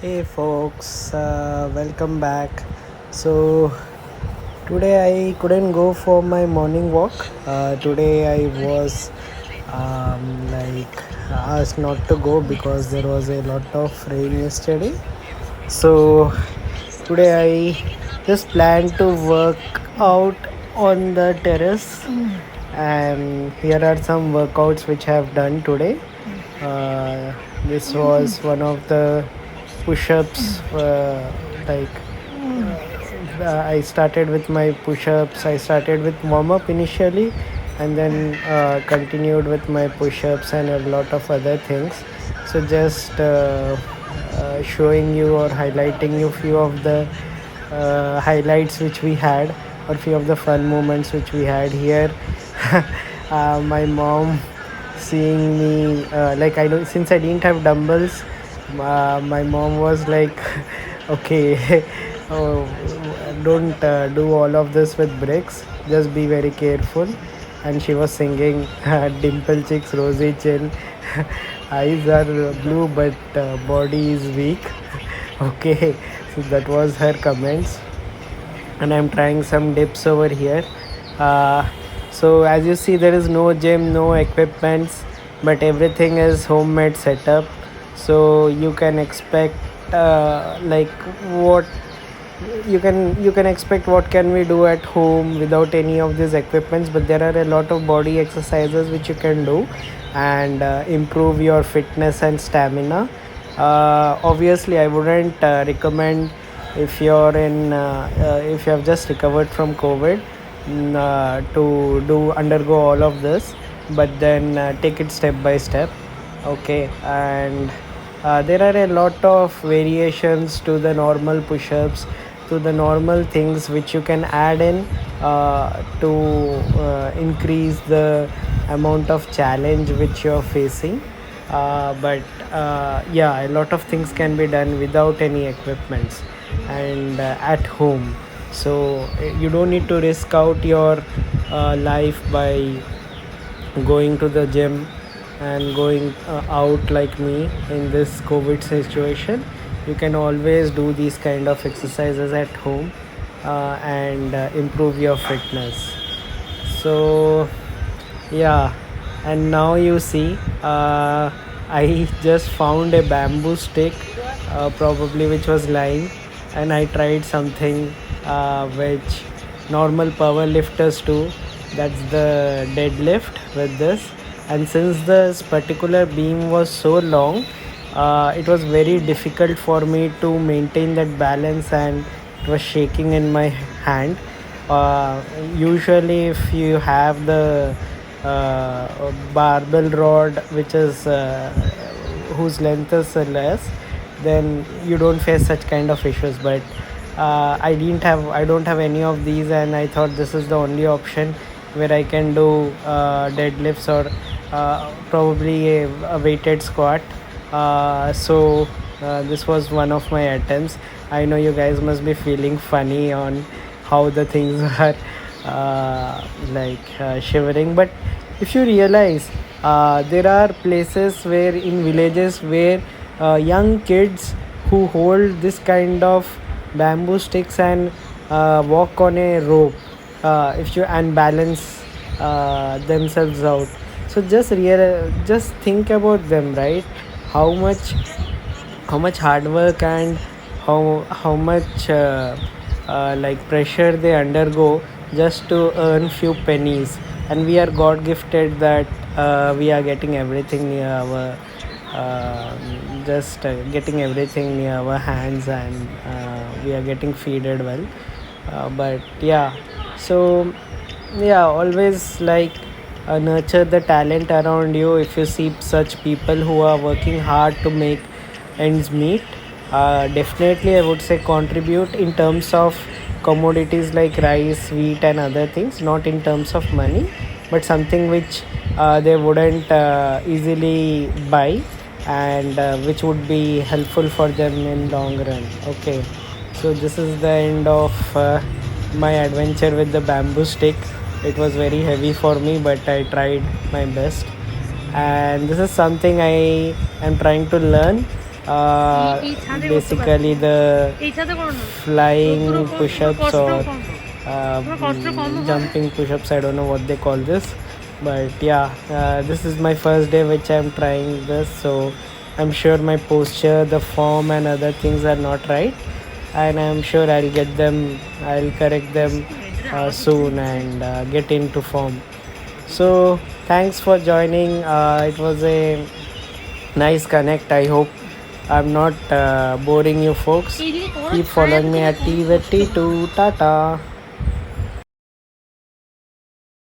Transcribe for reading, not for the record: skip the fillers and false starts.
Hey folks, welcome back. So today I couldn't go for my morning walk. Today I was asked not to go because there was a lot of rain yesterday. So today I just planned to work out on the terrace, and here are some workouts which I have done today. This was one of the push-ups. I started with my push-ups. I started with warm-up initially, and then continued with my push-ups and a lot of other things. So just showing you or highlighting you few of the highlights which we had, or few of the fun moments which we had here. My mom seeing me, like, I know since I didn't have dumbbells, my mom was like, okay, oh, don't do all of this with bricks, just be very careful. And she was singing, dimple chicks rosy chin, eyes are blue but body is weak. Okay, so that was her comments. And I'm trying some dips over here. uh, so as you see, there is no gym, no equipments, but everything is homemade setup. So you can expect, like, what you can expect what can we do at home without any of these equipments. But there are a lot of body exercises which you can do and improve your fitness and stamina. Obviously I wouldn't recommend if you're if you have just recovered from COVID, to do undergo all of this, but then take it step by step. Okay. And there are a lot of variations to the normal push-ups, to the normal things which you can add in to increase the amount of challenge which you're facing. But yeah, a lot of things can be done without any equipments and at home. So you don't need to risk out your life by going to the gym and going out like me in this COVID situation. You can always do these kind of exercises at home and improve your fitness. So yeah. And now you see, I just found a bamboo stick, probably which was lying, and I tried something which normal power lifters do. That's the deadlift with this. And since this particular beam was so long, it was very difficult for me to maintain that balance, and it was shaking in my hand. uh, Usually if you have the barbell rod which is whose length is less, then you don't face such kind of issues. But I don't have any of these, and I thought this is the only option where I can do deadlifts or probably a weighted squat. This was one of my attempts. I know you guys must be feeling funny on how the things are shivering. But if you realize, there are places where in villages where young kids who hold this kind of bamboo sticks and walk on a rope, if you and balance themselves out. So just think about them, right? how much how much hard work and how much like pressure they undergo just to earn few pennies. And we are god gifted that we are getting everything near our just getting everything near our hands, and we are getting feeded well. But yeah. So yeah, always nurture the talent around you. If you see such people who are working hard to make ends meet, definitely I would say contribute in terms of commodities like rice, wheat and other things, not in terms of money, but something which they wouldn't easily buy, and which would be helpful for them in long run. Okay. So this is the end of my adventure with the bamboo stick. It was very heavy for me, but I tried my best. And this is something I am trying to learn. basically the flying push-ups or jumping push-ups. I don't know what they call this, but yeah, this is my first day which I'm trying this, so I'm sure my posture, the form and other things are not right, and I'm sure I'll correct them soon and get into form. So thanks for joining. It was a nice connect. I hope I'm not boring you folks. Keep following me at T with T2. Tata.